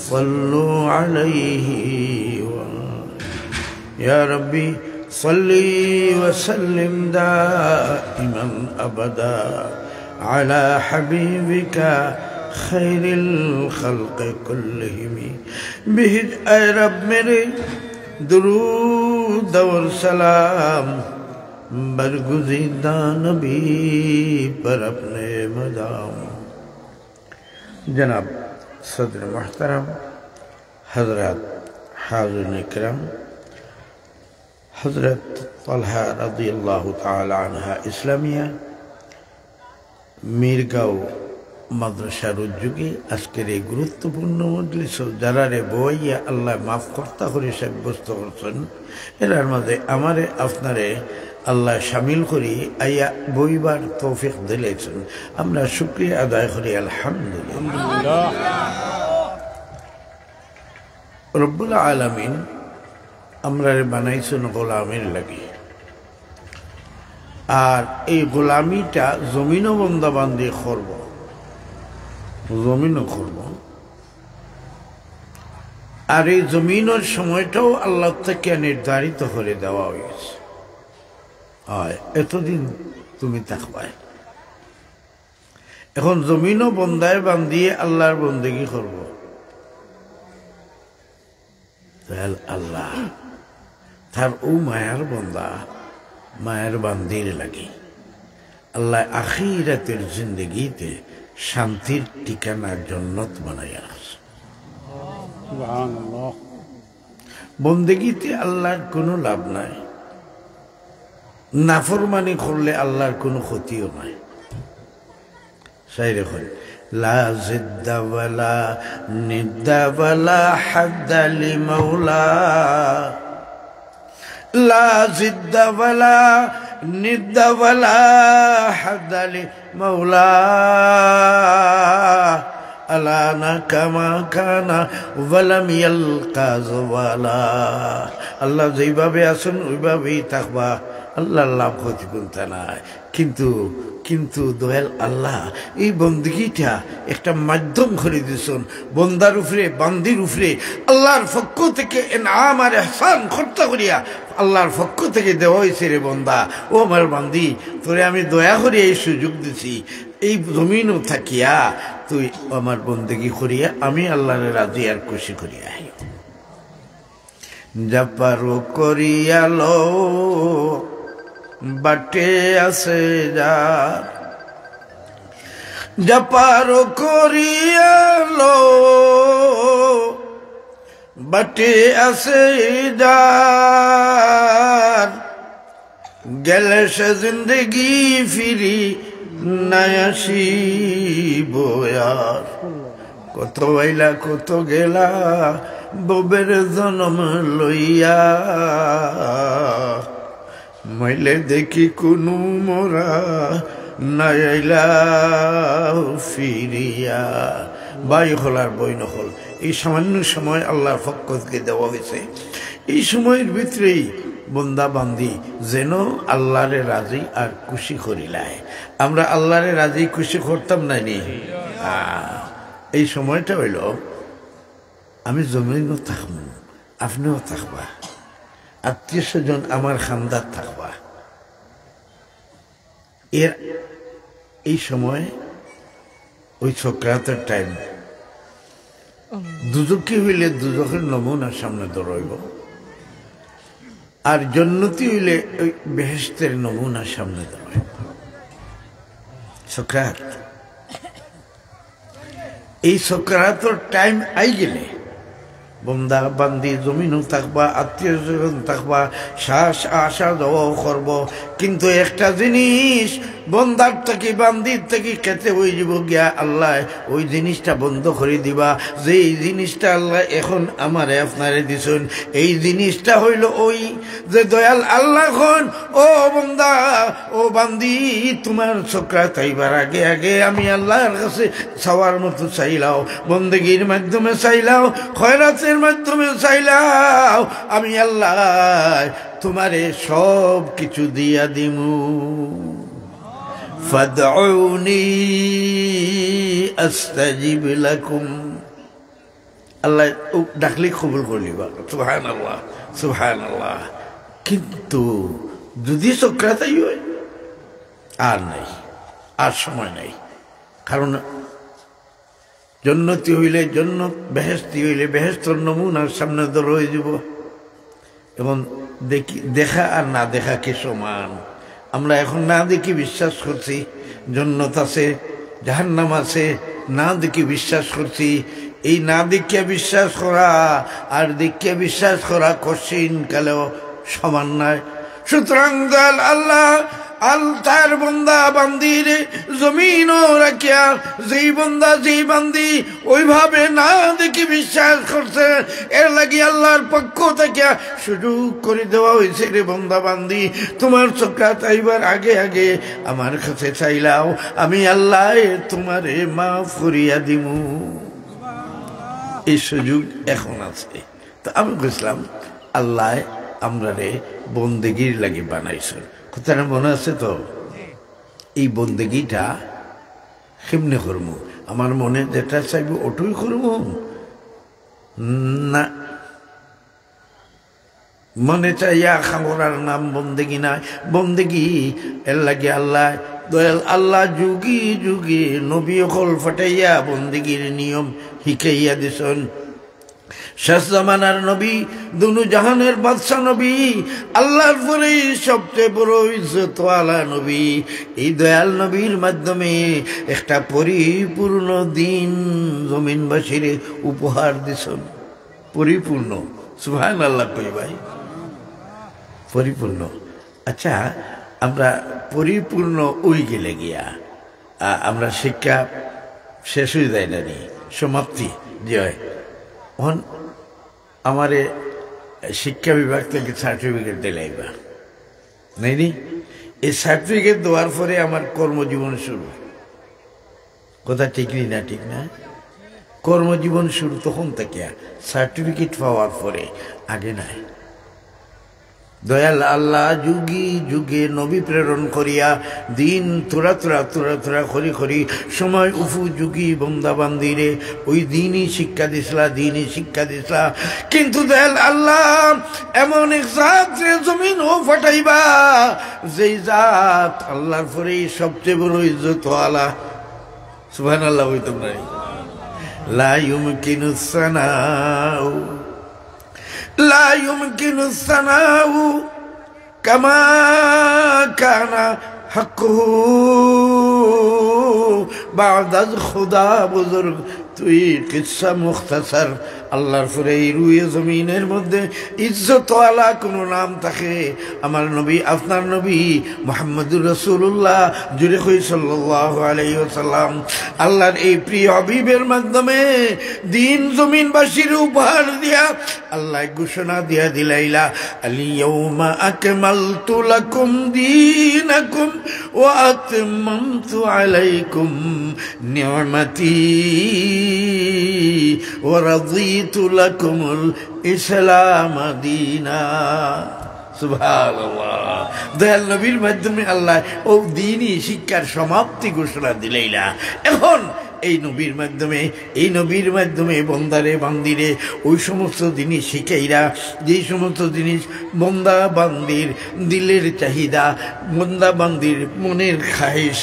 صلوا عليه يا ربي صل وسلم دائما أبدا على حبيبك خير الخلق كلهم به اے رب میرے درود اور سلام برگزیدہ نبی پر اپنے مدام جناب صدر محترم حضرات حاضرین کرام حضرت طلحہ رضی اللہ تعالی عنہ ইসলামিয়া মিরগাঁও মাদ্রাসার উদ্যোগে আজকের এই গুরুত্বপূর্ণ মজলিস যারা রে বইয়া আল্লাহ মাফ কর্তা করে সাব্যস্ত করছেন এর মাঝে আমারে আপনারে আল্লাহ শামিল করি আইয়া বইবার তৌফিক দিলেছেন আমরা শুকরিয়া আদায় করি আলহামদুলিল্লাহ। রব্বুল আলামিন আমরারে বানাইছেন গোলামের লাগি আর এই গোলামিটা জমিন বন্দাবান্দি করব জমিনও করব আর এই জমিনের সময়টাও আল্লাহ থেকে নির্ধারিত করে দেওয়া হয়েছে এতদিন তুমি থাকবাই এখন জমিনও বন্দায় বান্দিয়ে আল্লাহর বন্দেগী করব আল্লাহ তার ও মায়ার বন্দা মায়ের বান্দির লাগে আল্লাহ আখিরাতের জিন্দগিতে শান্তির ঠিকানা জান্নাত বানাইয়া রাখছে। সুবহানাল্লাহ। বন্দেগিতে আল্লাহর কোনো লাভ নাই, নাফরমানি করলে আল্লাহর কোনো ক্ষতিও নাই। শাইরে কয় লা জিদ্দা ওয়ালা নিদ্দা ওয়ালা হাদ্দা লিমাওলা লা জিদ্দা ওয়ালা নিদ্দা ওয়ালা হাদ্দা লিমাওলা আলানা কামা কানা ওয়ালাম ইয়ালকা যাওয়ালা। আল্লাহ যেভাবে আছেন ওইভাবেই থাকবা, আল্লাহ লাভ ক্ষতি করতে নাই। কিন্তু দয়াল আল্লাহ এই বন্দিগিটা একটা মাধ্যম করে দিয়েছেন বন্দার উপরে বান্দির উপরে আল্লাহর পক্ষ থেকে ইনাম আর ইহসান খরচা করিয়া আল্লাহর পক্ষ থেকে দেওয়া হয়েছে রে বন্দা ও আমার বান্দি তোরে আমি দয়া করে এই সুযোগ দিছি এই জমিনও থাকিয়া তুই আমার বন্দেগি করিয়া আমি আল্লাহরে রাজি আর খুশি করিয়া জাপারো করিয়ালো বাটে আছে যার জাপারো করিয়ালো বাটে আছে যার গেলে সে জিন্দগি ফিরি নায়াসি বয়ার কত আইলা কত গেলা ববের জন্ম লইয়া মাইলে দেখি কোনো মোরা নাইলা ফিরিয়া। বাই হলার বই নহল এই সামান্য সময় আল্লাহর পক্ষ থেকে দেওয়া হয়েছে। এই সময়ের ভিতরেই বন্দা বান্দি যেন আল্লাহরে রাজি আর খুশি করিলায়। আমরা আল্লাহরে রাজি খুশি করতাম না নি। এই সময়টা হইল আমি জমিনও থাকবো, আপনিও থাকবা, আত্মীয় স্বজন আমার খানদার থাকবা। এর এই সময় ওই সক্রাতের টাইম দুজকি হইলে দুজকের নমুনার সামনে দৌড়াইব আর জন্নতি হইলে ওই বেহেশতের নমুনার সামনে দৌড়াইব। সক্রাত এই সক্রাতের টাইম আই গেলে বন্দা বান্দি জমিনও থাকবা, আত্মীয় স্বজন থাকবা, শ্বাস আশা দেওয়াও করব। কিন্তু একটা জিনিস বন্দার থেকে বান্দির থেকে খেতে হয়ে যাব গিয়া আল্লাহ ওই জিনিসটা বন্ধ করে দিবা। যে এই জিনিসটা আল্লাহ এখন আমারে আপনারে দিছেন এই জিনিসটা হইল ওই যে দয়াল আল্লাহ খন ও বন্দা ও বান্দি তোমার সক্রাত আইবার আগে আগে আমি আল্লাহর কাছে চাওয়ার মতো চাইলাও, বন্দেগীর মাধ্যমে চাইলাও, খয়রাতের মাধ্যমে চাইলাও, আমি আল্লাহ তোমারে সব কিছু দিয়া দিমু। ফাদউনি আস্তাজিব লাকুম আল্লাহ ডাকলে কবুল করলিবা, সুবহানাল্লাহ সুবহানাল্লাহ। কিন্তু যদি চক্রাতাই হয় আর নাই, আর সময় নাই। কারণ জন্নতি হইলে জন্নত, বেহেশতি হইলে বেহেশতর নমুনার সামনে তো রয়ে যাব। এবং দেখা আর না দেখা কি সমান? আমরা এখন না দেখি বিশ্বাস করছি জন্নত আছে, জাহান্নাম আছে, না দেখি বিশ্বাস করছি। এই না দেখিয়া বিশ্বাস করা আর দেখিয়া বিশ্বাস করা কঠিন কালেও সমান নয়। সুতরাং দয়াল আল্লাহ তার বন্দা বান্দির জমিন রাখিয়া যেই বন্দা যেই বান্দি ওইভাবে না দেখি বিশ্বাস করছে, এর লাগি আল্লাহর পক্ষ থেকে সুযোগ করে দেওয়া হয়েছে, রে বন্দা বান্দি তোমার চক্রাত আইবার আগে আগে আমার কাছে চাইলাও, আমি আল্লাহ তোমারে মাফ করিয়া দিমু। এই সুযোগ এখন আছে। তো আমি বুঝলাম আল্লাহ আমরা রে বন্দেগির লাগি বানাইছেন। কথাটা মনে আছে তো? এই বন্দেগিটা কেমনে করবো? আমার মনে যেটা চাইব ওটুই করবো না, মনে চাইয়া খামরার নাম বন্দেগি না। বন্দেগি এর লাগে আল্লাহ দয়াল আল্লাহ যুগি যুগি নবী হল ফাটাইয়া বন্দেগির নিয়ম শিখাইয়া দিছেন। শেষ জামানার নবী, দুনু জাহানের বাদশা নবী, আল্লাহর পরে সবচেয়ে বড় ইজ্জতওয়ালা নবী, এই দয়াল নবীর মাধ্যমে একটা পরিপূর্ণ দিন জমিনবাসীর উপহার দিছেন। পরিপূর্ণ, সুবহানাল্লাহ কই ভাই, পরিপূর্ণ। আচ্ছা, আমরা পরিপূর্ণ ওই গেলে গিয়া আমরা শিক্ষা শেষ হয়ে যায় না, সমাপ্তি যে হয়। আমারে শিক্ষা বিভাগ থেকে সার্টিফিকেট দিলাইবা নাই নি? এই সার্টিফিকেট দেওয়ার পরে আমার কর্মজীবন শুরু। কথা ঠিক না? ঠিক না? কর্মজীবন শুরু তখন থেকে, সার্টিফিকেট পাওয়ার পরে, আগে নাই। দয়াল আল্লাহ যুগি যুগে নবী প্রেরণ করিয়া দিন তোরা তোরা তোরা তোরা খরি খরি সময় উপযোগী বন্দাবান্দিরে ওই দিনই শিক্ষা দিসলা, দিনই শিক্ষা দিসলা। কিন্তু দয়াল আল্লাহ এমন এক জাত জমিন ও ফাটাইবা, যেই জাত আল্লাহর পরেই সবচেয়ে বড় ইজ্জতওয়ালা। সুবহানাল্লাহ হইতাম না? লা ইউমকিনুস সানাউ لا يمكن الثناء كما كان حقه بعد الخدا بزرگ তুই কিসা মুখতাসার। আল্লাহর পরে এই রুয়ে জমিনের মধ্যে ইজ্জতওয়ালা কোনো নাম থাকে, আমার নবী, আপনার নবী মুহাম্মদুর রাসূলুল্লাহ, জুরে কই সাল্লাল্লাহু আলাইহি ওয়াসাল্লাম, আল্লাহর এই প্রিয় হাবিবের মাধ্যমে দিন জমিনবাসীর উপহার দিয়া আল্লাহ ঘোষণা দিয়া দিলাইলা, আল ইয়াউমা আকমালতু লাকুম দীনাকুম ওয়া আতমামতু আলাইকুম নি'মাতি ওয়া রাদিতু লাকুমুল ইসলাম দীনা। সুবহানাল্লাহ। দয়াল নবীর মাধ্যমে আল্লাহ ও দিনই শিক্ষার সমাপ্তি ঘোষণা দিলাইলা। এখন এই নবীর মাধ্যমে বন্দারে বান্দিরে ওই সমস্ত জিনিস শিখাইরা, যেই সমস্ত জিনিস বন্দা বান্দির দিলের চাহিদা, বন্দা বান্দির মনের খাহিশ,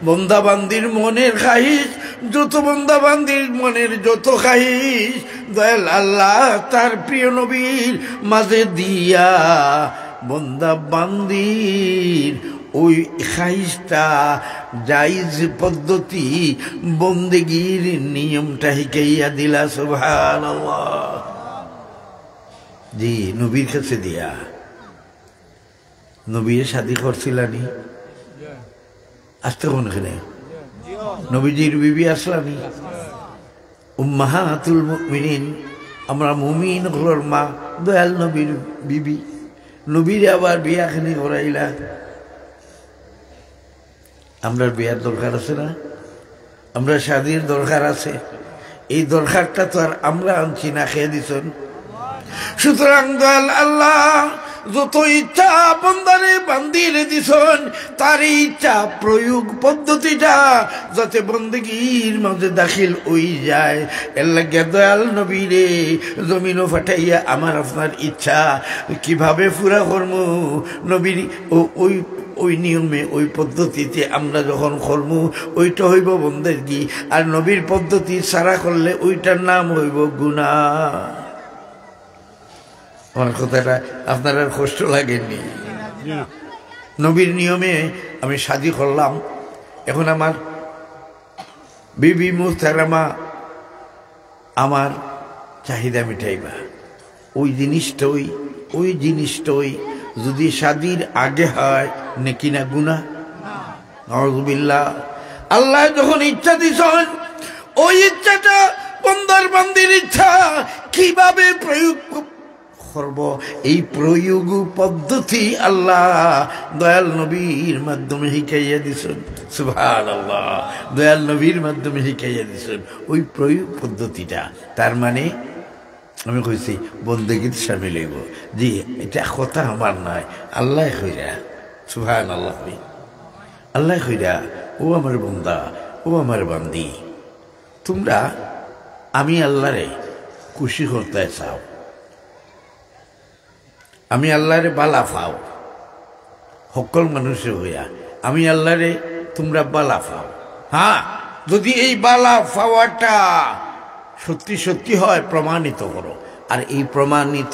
বন্দা বান্দির মনের খাহিশ, যত বন্দা বান্দির মনের যত খাহিশ দয়াল আল্লাহ তার প্রিয় নবীর মাঝে দিয়া বন্দা বান্দির ওই খাইশটা জাইজ পদ্ধতি বন্দেগীর নিয়মটা শিখাইয়া দিলা। সুবহানাল্লাহ। জি, নবীর কাছে দিয়া। নবীর শাদী করছিলানি? আসতে কোনখানে? নবীজির বিবি আসলানি? উম্মাহাতুল মুমিনিন, আমরা মুমিন হলোর মা, দয়াল নবীর বিবি। নবীর আবার বিয়াখানি করাইলা। আমরা বিয়ার দরকার আছে না? আমরা শাদীর দরকার আছে। এই দরকারটা তো আর আমরা আনছি না, খেয়ে দিছেন। সুতরাং দয়াল আল্লাহ যত ইচ্ছা বন্দারে বান্দিরে দিছেন তার ইচ্ছা প্রয়োগ পদ্ধতিটা যাতে বন্দেগীর মাঝে দাখিল হই যায় এর লাগে দয়াল নবীরে জমিনও ফাটাইয়া আমার আপনার ইচ্ছা কিভাবে পুরা করব নবীর ওই নিয়মে ওই পদ্ধতিতে আমরা যখন করবো ওইটা হইব বন্দেগী আর নবীর পদ্ধতি সারা করলে ওইটার নাম হইব গুনাহ। আমার কথাটা আপনার আর কষ্ট লাগেনি? নবীর নিয়মে আমি শাদী করলাম, এখন আমার বিবি মুহতারামা আমার চাহিদা মিটাইবা, ওই জিনিসটাই যদি শাদীর আগে হয় নাকি না গুনাহ? নাউযুবিল্লাহ। আল্লাহ যখন ইচ্ছা দিছেন ওই ইচ্ছাটা বন্দার বান্দির ইচ্ছা কিভাবে প্রয়োগ করব এই প্রয়োগ পদ্ধতি আল্লাহ দয়াল নবীর মাধ্যমে শিখাইয়া দিছেন। সুবহানাল্লাহ, দয়াল নবীর মাধ্যমে শিখাইয়া দিছেন ওই প্রয়োগ পদ্ধতিটা। তার মানে আমি কইছি বন্দেগীর শামিল হইব। জি, এটা কথা আমার নয়, আল্লাহ কইরা। সুবহানাল্লাহ, আল্লাহ কইরা ও আমার বন্দা, ও আমার বান্দি, তোমরা আমি আল্লাহরে খুশি করতে চাও, আমি আল্লাহরে বালা পাও, সকল মানুষের হইয়া আমি আল্লাহরে তোমরা বালা পাও। হ্যাঁ, যদি এই বালা পাওয়াটা সত্যি সত্যি হয় প্রমাণিত করো। আর এই প্রমাণিত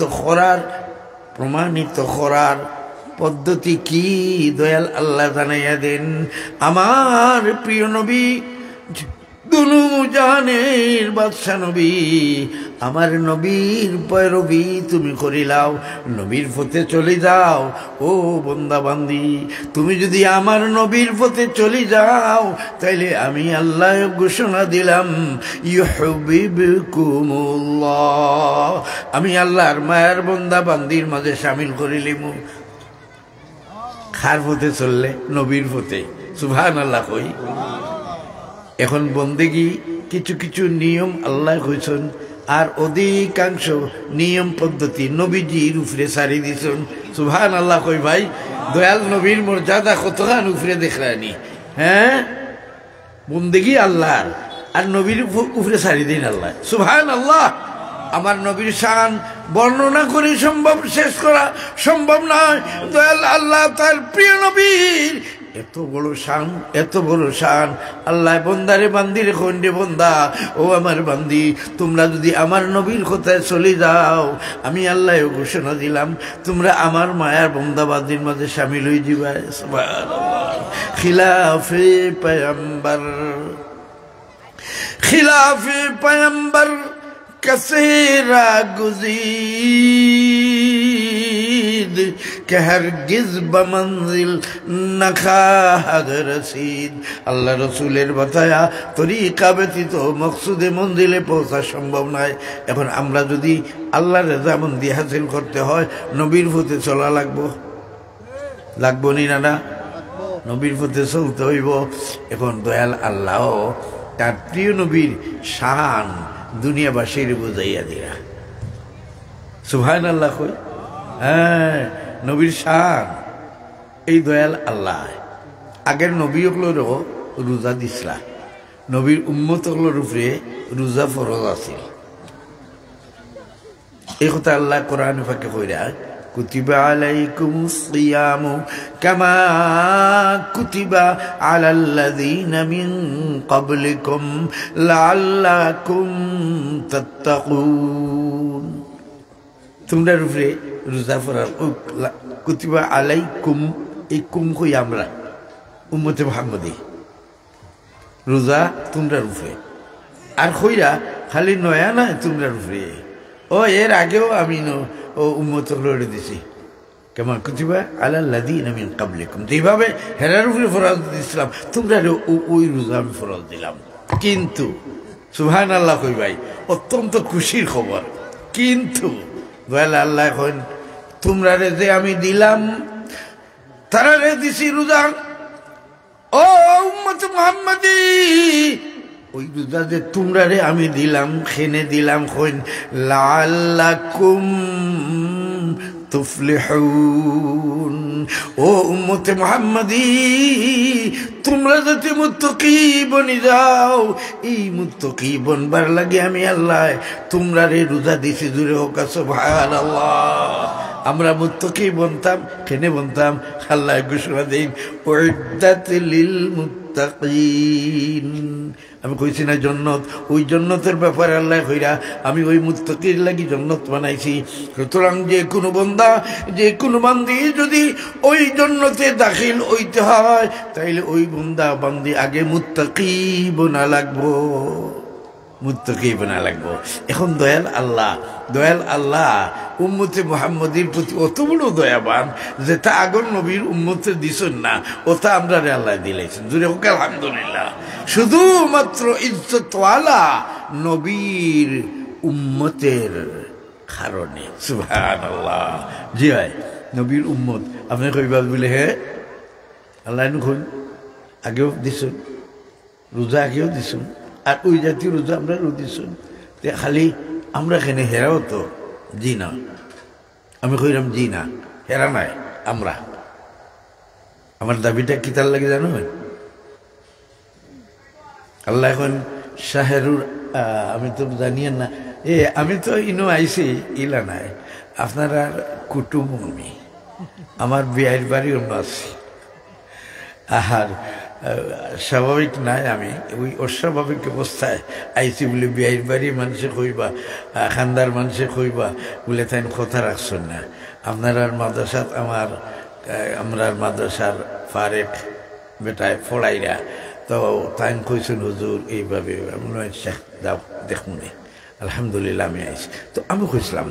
করার পদ্ধতি কি দয়াল আল্লাহ জানাইয়া দেন। আমার প্রিয় নবী দুনু জাহানের বাদশা নবী, আমার নবীর পয়রবি তুমি করিলাও, নবীর পথে চলে যাও। ও বন্দা বান্দি, তুমি যদি আমার নবীর পথে চলে যাও তাইলে আমি আল্লাহ ঘোষণা দিলাম ইউহিব্বুকুমুল্লাহ, আমি আল্লাহর মায়ার বন্দা বান্দির মাঝে শামিল করিলিম। খার পথে চললে? নবীর পথে। সুবহানাল্লাহ কই। এখন বন্দেগী কিছু কিছু নিয়ম আল্লাহ কইছেন, আর অধিকাংশ নিয়ম পদ্ধতি নবীজির উপরে সারি দিছেন। সুবহানাল্লাহ কই ভাই, দয়াল নবীর মর্যাদা কতখান উপরে দেখলানি। হ্যাঁ, বন্দেগী আল্লাহ আর নবীর উপরে সারি দিন আল্লাহ। সুবহানাল্লাহ। আমার নবীর শান বর্ণনা করে শেষ করা সম্ভব নয়। দয়াল আল্লাহ তার প্রিয় নবীর এত বড় শান আল্লাহ বন্দারে বান্দিরে খন্ডে বন্দা, ও আমার বান্দি, তোমরা যদি আমার নবীর কথায় চলে যাও আমি আল্লাহ ঘোষণা দিলাম তোমরা আমার মায়ার বন্দাবাদীর মাঝে শামিল হয়ে যাবে। সুবহানাল্লাহ। খিলাফে পয়গম্বর কসেরা গুজিদ কে হরগিজ বমঞ্জিল নখাদ রসিদ। আল্লাহ রসুলের বাতায়া তরিকা ব্যতীত মকসুদে মঞ্জিলে পৌঁছা সম্ভব নয়। এখন আমরা যদি আল্লাহর রেজামন্দি হাসিল করতে হয় নবীর পথে চলা লাগবো নি না? নবীর পথে চলতে হইব। এখন দয়াল আল্লাহ তার প্রিয় নবীর শান দুনিয়াবাসীর বুঝাইয়া দিয়া। সুবহানাল্লাহ কই। হ্যাঁ, নবীর শান এই দয়াল আল্লাহ আগের নবীগুলোরও রোজা দিসলা, নবীর উম্মতগুলোর উপরে রোজা ফরজ আছিল। এই কথা আল্লাহ কোরআন ফাঁকে কইরা কুতিবা আলাইকুমুস সিয়ামু কামা কুতিবা আলাল্লাযীনা মিন ক্বাবলিকুম লাআল্লাকুম তাত্তাকুন। তোমরা উপরে রোজা ফরজ। কুতিবা আলাইকুম, এই কুম কই আমরা উম্মতে মুহাম্মদী, রোজা তোমরা উপরে। আর কইরা খালি নয়া না তোমরা উপরে, ও এর আগেও আমি ও উম্মত লড়ে দিছি কেমন কুতিবা আলাল্লাযীনা মিন ক্বাবলিকুম, যেভাবে হেরার উপরে ফরজ দিয়েছিলাম তোমরা ওই রোজা আমি ফরজ দিলাম। কিন্তু সুবহানাল্লাহ কই ভাই, অত্যন্ত খুশির খবর। কিন্তু দয়াল আল্লাহ এখন তোমরা রে যে আমি দিলাম তারা রে দিছি রোজা, ও উম্মত মুহাম্মাদী, ওই রোজা যে তোমরা রে আমি দিলাম খেনে দিলাম লাআল্লাকুম তুফলিহুন। ও উম্মতে মুহাম্মাদি, তোমরা যাতে মুত্তাকি বনি যাও, এই মুত্তাকি বনবার লাগে আমি আল্লাহ তোমরা রে রোজা দিছি। জুড়ে হোক সুবহানাল্লাহ। আমরা মুত্তাকি বনতাম, কেনে বনতাম? আল্লাহ ঘোষণা দেন উইদ্দাত লিল মুত্তাকিন। আমি কইছি না জন্নত, ওই জন্নতের ব্যাপারে আল্লাহ কইরা আমি ওই মুত্তাকির লাগি জন্নত বানাইছি। সুতরাং যে কোনো বন্দা, যে কোনো বান্দি যদি ওই জন্নতে দাখিল হইতে হয়, তাইলে ওই বন্দা বান্দি আগে মুত্তাকি বনা লাগবো, মুত্তাকি বনা লাগবো। এখন দয়াল আল্লাহ উম্মতে মুহাম্মদীর প্রতি অত বড় দয়াবান যে তা আগর নবীর উম্মতে দিছেন না, ওটা আমরা আল্লাহ দিলাইছেন। জুড়ে হোক আলহামদুলিল্লাহ। শুধুমাত্র ইজ্জতওয়ালা নবীর উম্মতের কারণে। সুবহানাল্লাহ। জি ভাই, নবীর উম্মত আপনি কইবা বলে হে আল্লাহ নখন আগেও দিছেন, রোজা আগেও দিছেন, আর ওই জাতীয় রোজা আমরা দিছেন। খালি আমরা কেন হেরাও তো? জি না, আমি কইলাম জি না, হেরা নাই আমরা। আমার দাবিটা কি তার লাগে জানো? আল্লাহ এখন শাহেরুর আমি তো জানিয়েন না, আমি তো ইনো আইছি ইলা নাই, আপনারা কুটুম আমি, আমার বিয়ের বাড়ি অন্য আছি। আর স্বাভাবিক নাই, আমি ওই অস্বাভাবিক অবস্থায় আইসি বলে বিয়ের বাড়ি মানুষে কইবা, খান্দার মানুষে কইবা বলে তাই কথা রাখছেন না। আপনার মাদ্রাসাত আমরার মাদ্রাসার ফারেক বেটায় ফড়াইরা তো তাই কইছেন হুজুর এইভাবে। যাও দেখুন, আলহামদুলিল্লাহ আমি আইছি। তো আমি কইছিলাম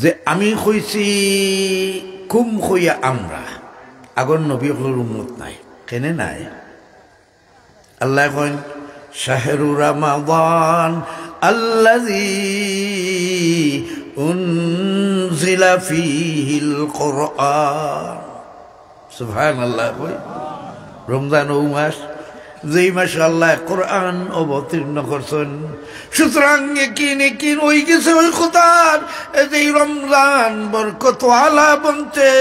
যে আমি কইছি কুম কইয়া আমরা আগর নবী উম্মত নাই, কেনে নাই? আল্লাহ কইন শাহরু রমাদান আল্লাযী উনজিলা ফীহিল কুরআন। সুবহানাল্লাহ। কই রমজান ও মাস, যেই মাসে আল্লাহ কোরআন অবতীর্ণ করছেন। সুতরাং কি ওই গেছে ওই খোদার এই রমজান বরকত আলা বনতে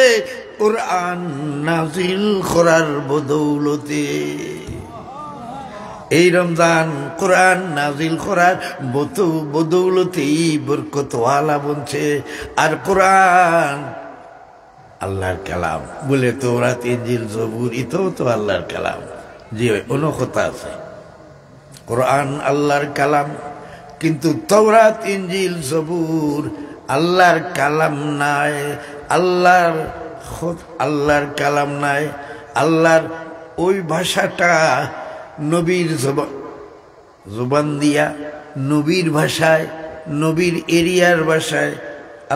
কোরআন নাজিল করার বদৌলতে। এই রমজান কোরআন নাজিল করার বদৌলতেই বরকত আলা বনছে। আর কোরআন আল্লাহর কালাম বলে তৌরাত ইনজিল জবুর এটাও তো আল্লাহর কালাম। জি অন্য কথা আছে, কোরআন আল্লাহর কালাম, কিন্তু তৌরাত ইনজিল জবুর আল্লাহর কালাম নাই। আল্লাহর কালাম নাই। আল্লাহর ওই ভাষাটা নবীর জবান দিয়া, নবীর ভাষায়, নবীর এরিয়ার ভাষায়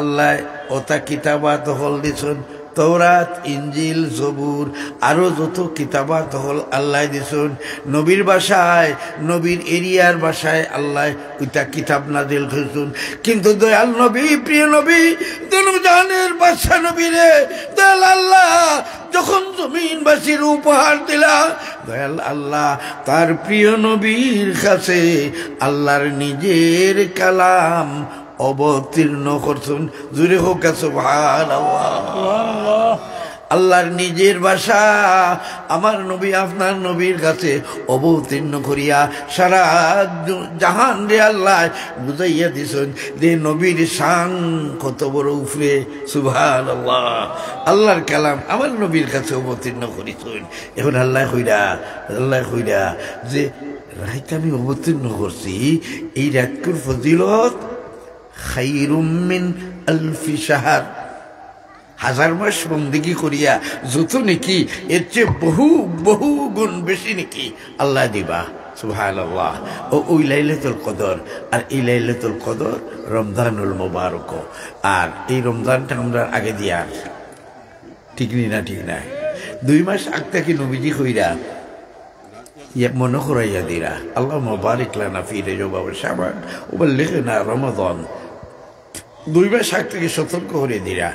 আল্লাহ ওটা কিতাবাত হল দিছেন। তৌরাত ইনজিল জবুর আরো যত কিতাবাত হল আল্লাহ দিছেন নবীর ভাষায়, নবীর এরিয়ার ভাষায় আল্লাহ ওইটা কিতাব নাজিল করেছেন। কিন্তু দয়াল নবী, প্রিয় নবী, দুনিয়ার বাদশা নবী রে দয়াল আল্লাহ যখন জমিনবাসীর উপহার দিলা, দয়াল আল্লাহ তার প্রিয় নবীর কাছে আল্লাহর নিজের কালাম অবতীর্ণ করছেন। জুড়ে হোক সুবহানাল্লাহ। আল্লাহর নিজের ভাষা আমার নবী আপনার নবীর কাছে অবতীর্ণ করিয়া সারা জাহান রে আল্লাহ বুঝাইয়া দিছেন যে নবীর শান কত বড় উপরে। সুবহানাল্লাহ। আল্লাহর কালাম আমার নবীর কাছে অবতীর্ণ করিছেন। এখন আল্লাহ কইরা যে রাইত আমি অবতীর্ণ করছি, এই রাতকুর ফজিলত খাইরুম মিন আলফি শাহর, হাজার মাস বন্দেগী করিয়া যত নাকি এর চেয়ে বহু বহু গুণ বেশি নাকি আল্লাহ দিবা। সুবহানাল্লাহ। ওই লাইলাতুল কদর, আর এই লাইলাতুল কদর রমজানুল মুবারক। আর এই রমজানটা আমরা আগে দিয়া ঠিক নাই 2 মাস আগ থেকে নবীজি কইরা মনে করাইয়া দিরা আল্লাহুম্মা বারিক লানা ফি রজব ওয়া শাবান ওয়া বাল্লিগনা রমাদান। 2 মাস আগ থেকে সতর্ক করে দিরা,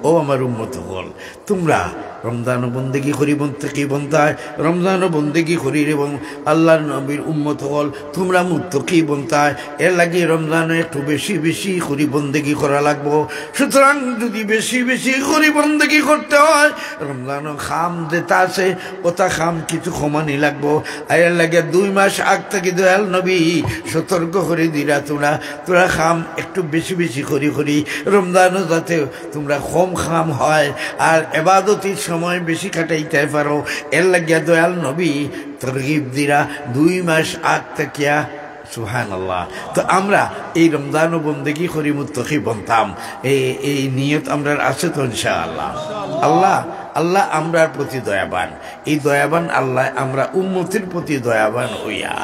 ও আমার উম্মত হল, তোমরা রমজান বন্দেগি করি থেকে বন্তায়, রমজান বন্দেগি করি এবং আল্লাহর নবীর উম্মত হল, তোমরা মুত্তকি বন্তায়, এর লাগে রমজানে একটু বেশি বেশি করি বন্দেগি করা লাগবো। সুতরাং যদি বেশি বেশি করি বন্দেগি করতে হয়, রমজান খাম যেটা আছে ওটা খাম কিছু কমানি লাগবো। এর লাগে 2 মাস আগ থেকে দয়াল নবী সতর্ক করে দিরা, তোমরা খাম একটু বেশি বেশি করি রমজানও যাতে তোমরা কম খাম হয় আর ইবাদতের সময় বেশি কাটাইতে পারো। এর লাগিয়া দয়াল নবী তরগিব দিরা 2 মাস আগ থেকে। সুবহানাল্লাহ। তো আমরা এই রমজান ও বন্দেগি করি মুত্তাকি বনতাম, এই নিয়ত আমরা আছে তো ইনশাআল্লাহ। আল্লাহ আমরার প্রতি দয়াবান, এই দয়াবান আল্লাহ আমরা উম্মতের প্রতি দয়াবান হইয়া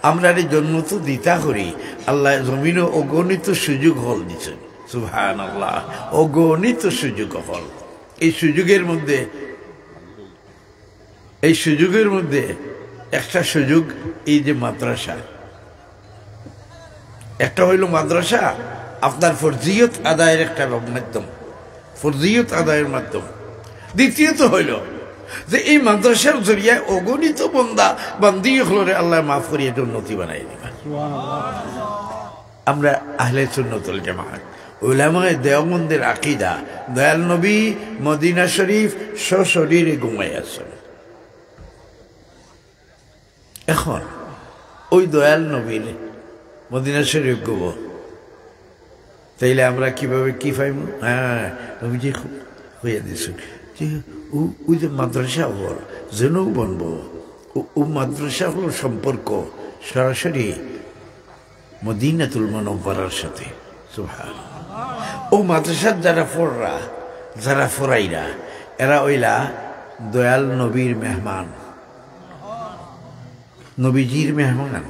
আমরা জন্ম তো দিতা করি। আল্লাহ জমিনও অগণিত সুযোগ হল দিচ্ছেন। সুবহানাল্লাহ, অগণিত সুযোগ হল। এই সুযোগের মধ্যে একটা সুযোগ এই যে মাদ্রাসা, একটা হইল মাদ্রাসা আপনার ফরজিয়ত আদায়ের একটা মাধ্যম, ফরজিয়ত আদায়ের মাধ্যম। দ্বিতীয়ত হইল যে এই মাদ্রাসার জরিয়ায় অগণিত বান্দি হলরে আল্লাহ মাফ করিয়ে উন্নতি বানাই দিবেন। আমরা আহলে সুন্নাতুল জামাত উলামায়ে দেওবন্দের আকীদা, দয়াল নবী মদিনা শরীফ সশরীরে ঘুমাই আছেন। এখন ওই দয়াল নবীর মদিনা শরীফ ঘুম, তাইলে আমরা কিভাবে কি পাইব? হ্যাঁ, নবীজি খুব হইয়া দিয়েছেন যে ওই যে মাদ্রাসা হল যেন বনব, ও মাদ্রাসা হল সম্পর্ক সরাসরি মদিনাতুল মুনাওয়ারার সাথে। সুবহানাল্লাহ। ও মাদ্রাসার যারা ফরাইরা এরা ওইলা দয়াল নবীর মেহমান, নবীজির মেহমান।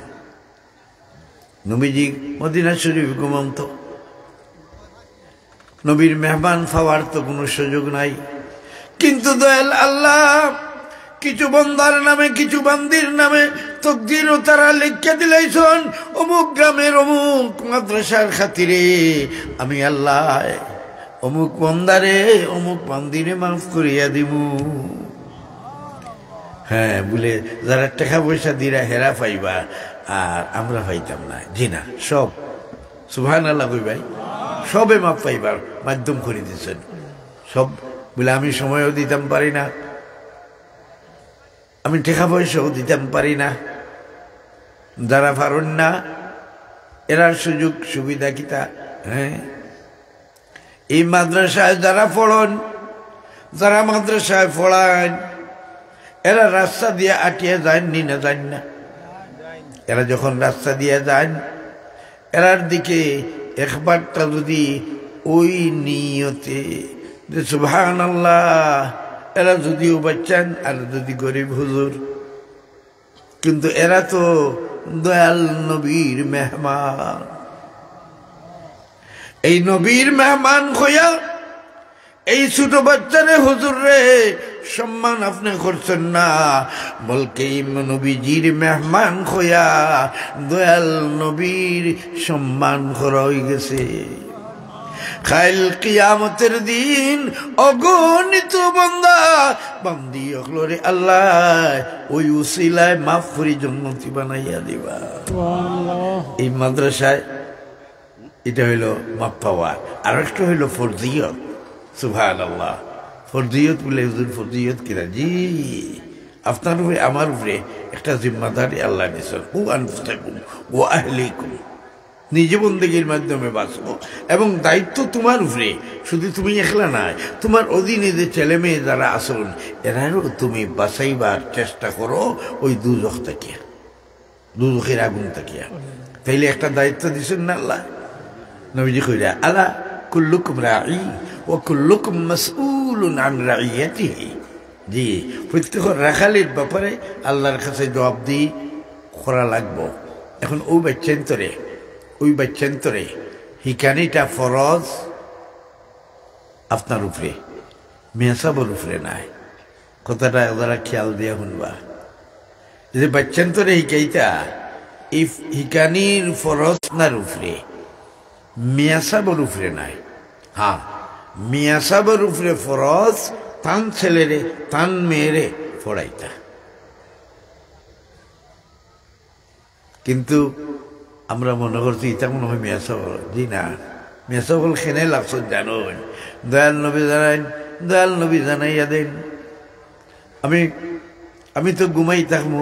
নবীজি মদিনা শরীফ ঘুমন্ত, নবীর মেহমান পাওয়ার তো কোনো সুযোগ নাই। কিন্তু দয়াল আল্লাহ কিছু বন্দার নামে, কিছু বান্দির নামে তকদিরও তারা লিখে দিলাইছেন, অমুক গ্রামের অমুক মাদ্রাসার খাতিরে আমি আল্লাহ অমুক বন্দারে অমুক বান্দিরে মাফ করিয়া দিব। হ্যাঁ বলে যারা টাকা পয়সা দিরা হেরা পাইবা আর আমরা পাইতাম না। জি না, সব সুবহানাল্লাহ কই ভাই, সবে মাফ পাইবার মাধ্যম করে দিয়েছেন সব। বলে আমি সময়ও দিতাম পারি না, আমি টাকা পয়সাও দিতাম পারি না, যারা পারেন না এরার সুযোগ সুবিধা কিতা? হ্যাঁ, এই মাদ্রাসায় যারা পড়ন, যারা মাদ্রাসায় পড়ান, এরা রাস্তা দিয়ে আটিয়ে যাননি না যান না? এরা যখন রাস্তা দিয়ে যান, এরার দিকে একবারটা যদি ওই নিয়তে যে সুবহানাল্লাহ, এরা যদিও বাচ্চান আর যদি গরিব হুজুর, কিন্তু এরা তো দয়াল নবীর মেহমান। এই নবীর মেহমান হইয়া এই ছোট বাচ্চারে হুজুর রে সম্মান আপনি করছেন না, বলকে নবীজির মেহমান হইয়া দয়াল নবীর সম্মান করা হয়ে গেছে। কাল কিয়ামতের দিন অগণিত বান্দি অগলরে আল্লাহ ওই উসিলায় মাফ করে জান্নাতি বানাইয়া দিবা। এই মাদ্রাসায় এটা হইল মাফ পাওয়া। আর একটা হইল ফরজিয়ত। সুবহানাল্লাহ। ফরজিয়ত বলে হুজুর ফরজিয়ত কিনা? জি, আপনার উপরে আমার উপরে একটা জিম্মাদারি আল্লাহ দিয়েছেন। ও আনফুসাকুম ও আহলিকুম, নিজে বন্দেগীর মাধ্যমে বাঁচবো এবং দায়িত্ব তোমার উপরে। শুধু তুমি একলা নাই, তোমার অধীনে যে ছেলে মেয়ে যারা আসুন এরারও তুমি বাঁচাইবার চেষ্টা করো ওই দুজখ তাকিয়া, দুজখের আগুন তাকিয়া। তাইলে একটা দায়িত্ব দিচ্ছেন না আল্লাহ। নবীজি কইরা আলা কুল্লুকুম রাঈ ওয়া কুল্লুকুম মাসউলুন আন রাইয়াতিহি। জি, প্রত্যেকের রাখালির ব্যাপারে আল্লাহর কাছে জবাবদিহি করা লাগবো। এখন ওই বাচ্চান্তরে হিকানিটা ফরজ আপনার উপরে, মেসাবর উপরে নাই। কথাটা যারা খেয়াল দিয়া শুনবা, যে বাচ্চান্তরে হিকাইতা এই হিকানির ফরজ আপনার উপরে, মিয়াসাবর উপরে নাই। হ্যাঁ, মিয়াসাবর উপরে ফরজ তান ছেলেরে তান মেয়েরে পড়াইতা। কিন্তু আমরা মনে করছি এটা মনে হয় মিয়াসাবর। জি না, মিয়াসাবল খেনে লাগছে জানুন। দয়াল নবী জানাইন, দয়াল নবী জানাইয়া দেন আমি তো ঘুমাই থাকবো,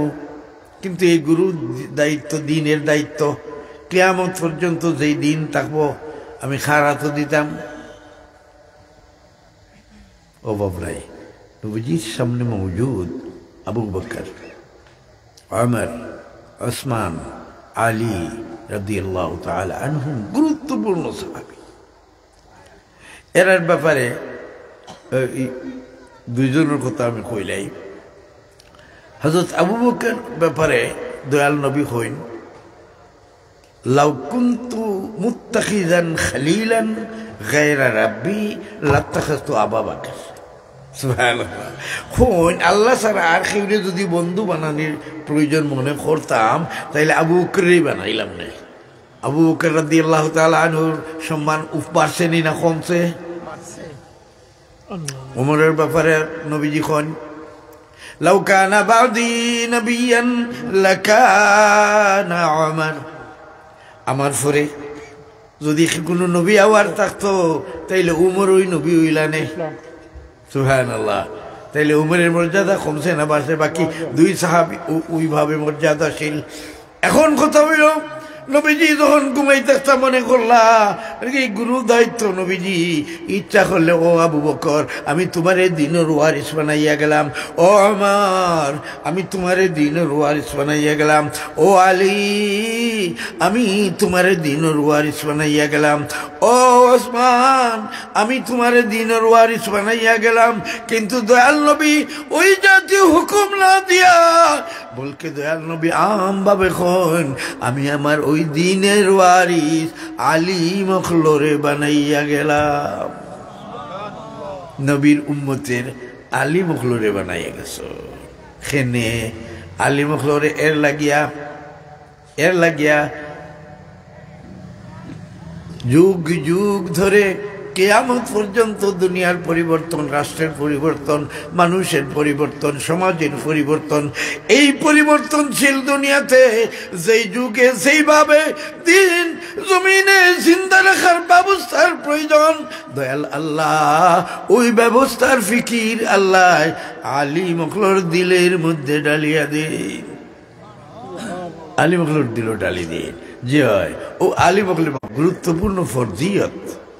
কিন্তু এই গুরু দায়িত্ব, দিনের দায়িত্ব, কিয়ামত পর্যন্ত যেই দিন থাকবো আমি খারাত দিতাম। অভাব নাই। নবীজির সামনে মৌজুদ আবু বকর, ওমর, ওসমান, আলী রাদিয়াল্লাহু তাআলা আনহুম, গুরুত্বপূর্ণ সাহাবী। এর ব্যাপারে দুইজনের কথা আমি কইলাই। হযরত আবু বকর ব্যাপারে দয়াল নবী কইন, লাউ কুনতু মুত্তাখিযান খলীলান গায়রা রাব্বি লাত্তাখাযতু আবু বকর। সুবহানাল্লাহ। কইন আল্লাহ ছাড়া আর কেউরে যদি বন্ধু বানানোর প্রয়োজন মনে করতাম তাইলে আবু বকরই বানাইলাম না। আবু বকর রাদিয়াল্লাহু তাআলা আনহুর সম্মান বাড়ছেনি না কমছে? ওমরের ব্যাপারে নবীজি কন, লাউ কানা বাদি নবিয়ান লাকানা ওমর। আমার পরে যদি কোনো নবী আবার থাকতো তাইলে উমর ওই নবী হইলানে। সুবহানাল্লাহ। তাইলে উমরের মর্যাদা কমছে না বাড়ছে? বাকি দুই সাহাবী ওইভাবে মর্যাদাশীল। এখন কথা হইল, নবীজি যখন ঘুমাই থাকতাম মনে করলা এই গুরু দায়িত্ব, নবীজি ইচ্ছা করলে, ও আবু বকর আমি তোমারে দিনের ওয়ারিস বানাইয়া গেলাম, ও আমার আমি তোমারে দিনের ওয়ারিস বানাইয়া গেলাম, ও আলী আমি তোমারে দিনের ওয়ারিস বানাইয়া গেলাম, ও ওসমান আমি তোমারে দিনের ওয়ারিস বানাইয়া গেলাম। কিন্তু দয়াল নবী ওই জাতীয় হুকুম না দিয়া বলকে দয়াল নবী আমভাবে কন, আমি আমার ওই দিনের ওয়ারিস আলী মখলরে বানাইয়া গেলাম। নবীর উম্মতের আলী মখলরে বানাইয়া গেছ। খেনে আলী মখলরে এর লাগিয়া যুগ যুগ ধরে কিয়ামত পর্যন্ত দুনিয়ার পরিবর্তন, রাষ্ট্রের পরিবর্তন, মানুষের পরিবর্তন, সমাজের পরিবর্তন, এই পরিবর্তনশীল দুনিয়াতে যেই যুগে যেইভাবে দিন জমিনে জিন্দা রাখার ব্যবস্থার প্রয়োজন, দয়াল আল্লাহ ওই ব্যবস্থার ফিকির আল্লাহ আলী মখলর দিলের মধ্যে ডালিয়া দিন। আলী মখলর দিল ডালি দিন। যে হয় ও আলী মখলর গুরুত্বপূর্ণ ফরজিয়ত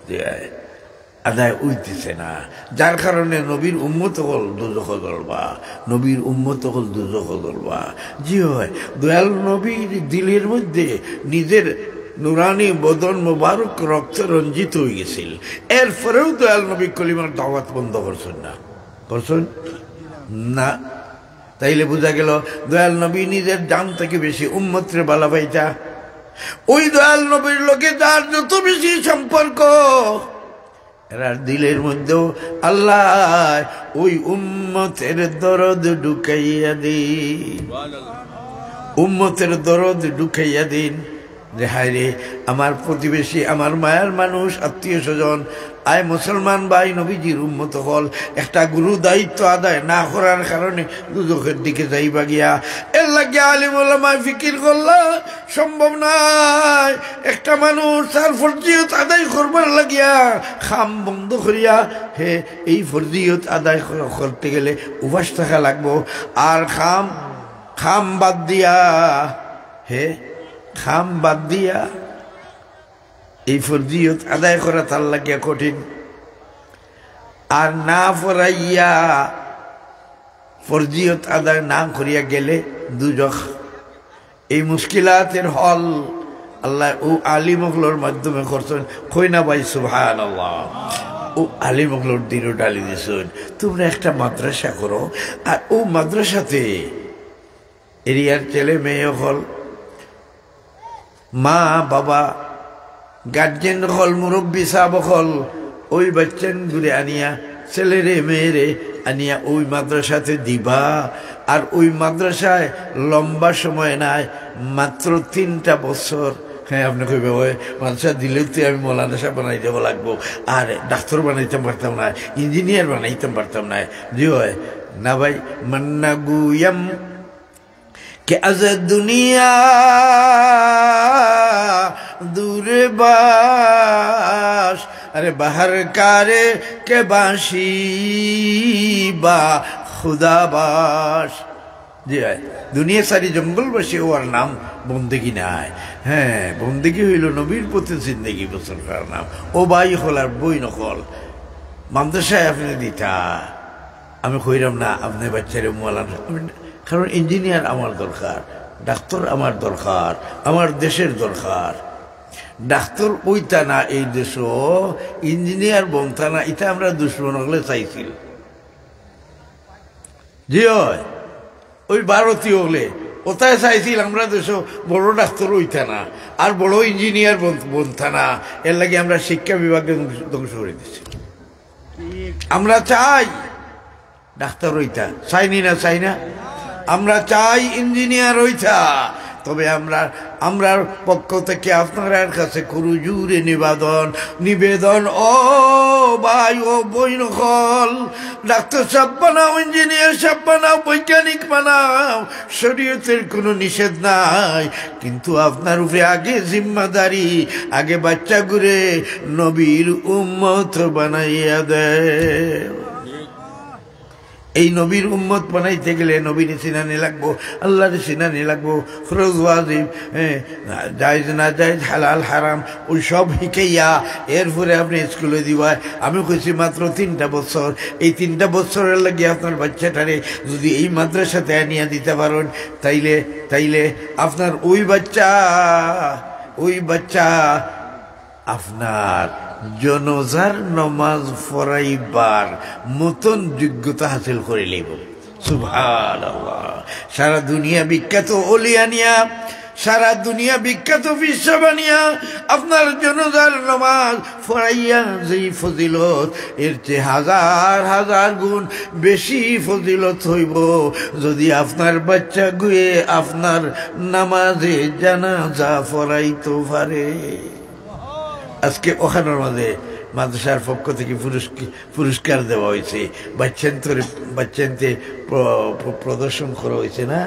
যে হয় আদায় উইতেছে না, যার কারণে নবীর উম্মত হল দুজখ দলবা, নবীর উম্মত হল দুজখ দলবা। জি হয়, দয়াল নবীর দিলের মধ্যে নিজের নুরানি বদন মোবারক রক্ত রঞ্জিত হয়ে গেছিল। এরপরেও দয়াল নবী কলিমার দাওয়াত বন্ধ করছেন না, করছেন না। তাইলে বোঝা গেল দয়াল নবী নিজের জান থেকে বেশি উম্মতের বালা পাইতা। ওই দয়াল নবীর লোকে যার যত বেশি সম্পর্ক, এরার দিলের মধ্যেও আল্লাহ ওই উম্মতের দরদ ঢুকাইয়া দিন, উম্মতের দরদ ঢুকাইয়া দিন। যে হায় রে আমার প্রতিবেশী, আমার মায়ার মানুষ, আত্মীয় স্বজন, আয় মুসলমান ভাই নবীজির উম্মত হল, একটা গুরু দায়িত্ব আদায় না করার কারণে দুজখের দিকে যাইবা গিয়া। এর লাগে আলিম ওলামায়ে ফিকির করলা সম্ভব নাই একটা মানুষ তার ফরজিয়ত আদায় করবার লাগিয়া খাম বন্ধ করিয়া হে এই ফরজিয়ত আদায় করতে গেলে উপাস থাকা লাগবো। আর খাম বাদ দিয়া খাম বাদ দিয়া এই ফরজিয়ত আদায় করা তার লাগিয়া কঠিন। আর না পড়াইয়া ফরজিয়ত আদায় না করিয়া গেলে দুজখ। এই মুশকিলাতের হল আল্লাহ ও আলী মখলর মাধ্যমে করছেন। কই না ভাই সুবহানাল্লাহ। ও আলী মখলর দিনও ডালি দিয়েছেন, তোমরা একটা মাদ্রাসা করো, আর ও মাদ্রাসাতে এরিয়ার ছেলে মেয়ে হল, মা বাবা গার্জেন হল, মুরব্বী সাহেব হল, ওই বাচ্চান ঘুরে আনিয়া ছেলেরে মেয়েরে আনিয়া ওই মাদ্রাসাতে দিবা। আর ওই মাদ্রাসায় লম্বা সময় নাই, মাত্র 3টা বছর হ্যাঁ আপনি কইবে ওই মাদ্রাসা দিলেও তো আমি মৌলানা সাহেব বানাই দেবো লাগবো, আর ডাক্তার বানাইতে পারতাম না, ইঞ্জিনিয়ার বানাইতে পারতাম না। জি হয় না ভাই, মান্না গুয়াম কে আজ দুনিয়া দূরে বাস, अरे बाहर कारे के बाशी बा खुदाबाश। जी है दुनिया सारी जंगल बसे ওর নাম বন্দেগী নাই। হ্যাঁ বন্দেগী হইল নবীর প্রতি জিন্দেগি বছর করার নাম। ও ভাই হল আর বই নকল মাদ্রাসায় আপনি দিতা আমি কইরাম না আপনি বাচ্চারে মৌলানা, কারণ ইঞ্জিনিয়ার আমার দরকার, ডাক্তার আমার দরকার, আমার দেশের দরকার। ডাক্তার ওইটা না এই দেশ, ইঞ্জিনিয়ার বনতা না, এটা আমরা দুশ্মন হলে চাইছিল। জি হয় ওই ভারতীয় হলে ওটাই চাইছিল আমরা দেশ বড় ডাক্তার ওইটা না আর বড় ইঞ্জিনিয়ার বনতা না, এর লাগে আমরা শিক্ষা বিভাগকে ধ্বংস করে দিচ্ছি। আমরা চাই ডাক্তার ওইটা, চাইনি না চাই না, আমরা চাই ইঞ্জিনিয়ার ওইটা। তবে আমরার পক্ষ থেকে আপনার কাছে করুজুরে নিবেদন ও ভাই ও বইন হল, ডাক্তার সাহেব বানাও, ইঞ্জিনিয়ার সাহেব বানাও, বৈজ্ঞানিক বানাও, শরীয়তের কোনো নিষেধ নাই, কিন্তু আপনার উপরে আগে জিম্মাদারি, আগে বাচ্চা ঘুরে নবীর উম্মত বানাইয়া দেয়। এই নবীর উম্মত বানাইতে গেলে নবীর সিনানি লাগবো, আল্লাহর সিনানি লাগবো, ফরজ ওয়াজিব, জায়েজ না জায়েজ, হালাল হারাম ওই সব শিখাইয়া এরপরে আপনি স্কুলে দিবাই। আমি কইছি মাত্র 3টা বছর, এই 3টা বছরের লাগে আপনার বাচ্চাটারে যদি এই মাদ্রাসাতে আনিয়া দিতে পারেন তাইলে আপনার ওই বাচ্চা আপনার জনজার নমাজ পড়াইবার মতন যোগ্যতা হাসিল করে লইব। সুবহানাল্লাহ। সারা দুনিয়া বিখ্যাত ওলিয়ানিয়া, সারা দুনিয়া বিখ্যাত বিশ্ববানিয়া আপনার জনজার নমাজ পড়াইয়া যেই ফজিলত, এর চেয়ে হাজার হাজার গুণ বেশি ফজিলত হইব যদি আপনার বাচ্চা গুয়ে আপনার নামাজে জানাজা পড়াইতে পারে। আজকে ওখানের মাঝে মাদ্রাসার পক্ষ থেকে পুরস্কার দেওয়া হয়েছে, বাচ্চান্তে প্রদর্শন করা হয়েছে না,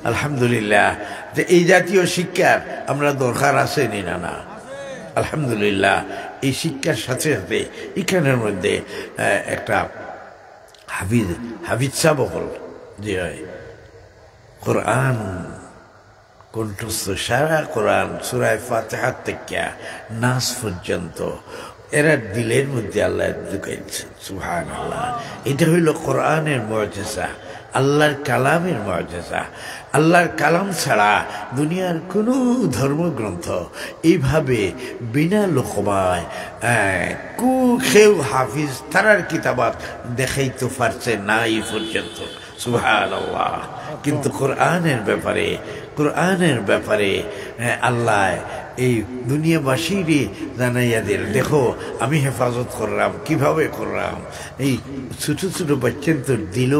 আলহামদুলিল্লাহ। যে এই জাতীয় শিক্ষার আমরা দরকার আছে না আলহামদুলিল্লাহ। এই শিক্ষার সাথে সাথে এখানের মধ্যে একটা হাফিজ সাহেব হল যে হয় কোরআন কণ্ঠস্থ, সারা কোরআন সূরা ফাতিহা থেকে নাস পর্যন্ত এরা দিলের মধ্যে আল্লাহ ঢুকাইছেন। সুবহানাল্লাহ। এটা হইল কোরআনের মুআজিজা, আল্লাহর কালামের মুআজিজা। আল্লাহর কালাম ছাড়া দুনিয়ার কোনো ধর্মগ্রন্থ এইভাবে বিনা লোকমায় কেউ হাফিজ তারার কিতাবাত দেখাইতে পারছে না এই পর্যন্ত। সুবহানাল্লাহ। কিন্তু কোরআনের ব্যাপারে আল্লাহ এই দুনিয়াবাসীরই জানাইয়া দিল, দেখো আমি হেফাজত করলাম, কিভাবে করলাম। এই ছোট ছোট বাচ্চাদের দিল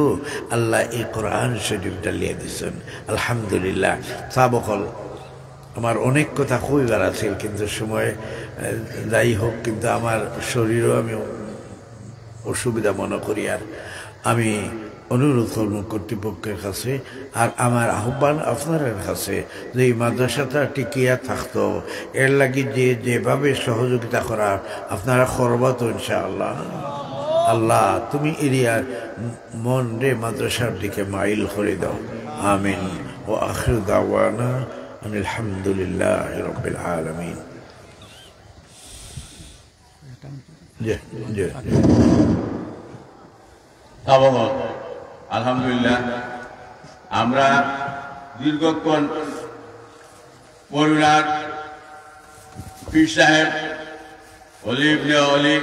আল্লাহ এই কোরআন শরীফ ডালিয়া দিচ্ছেন। আলহামদুলিল্লাহ। সাবকল আমার অনেক কথা কইবার আছে, কিন্তু সময় যাই হোক, কিন্তু আমার শরীরও আমি অসুবিধা মনে করি। আর আমি অনুরোধ করব কর্তৃপক্ষের কাছে, আর আমার আহ্বান আপনাদের কাছে যে এই মাদ্রাসাটা টিকিয়া থাকতো, এর লাগি যেভাবে সহযোগিতা করার আপনারা করবা তো ইনশাআল্লাহ। আল্লাহ তুমি এরিয়ার মন রে মাদ্রাসার দিকে মাইল করে দাও। আমিন। ও আখির দাওয়ানা আলহামদুলিল্লাহি রাব্বিল আলামিন। আলহামদুলিল্লাহ। আমরা দীর্ঘক্ষণ পরিবার পীর সাহেব অলি ইবনে অলি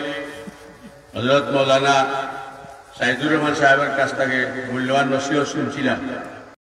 হযরত মাওলানা সাইদুর রহমান সাহেবের কাছ থেকে মূল্যবান নসিহত শুনছিলাম।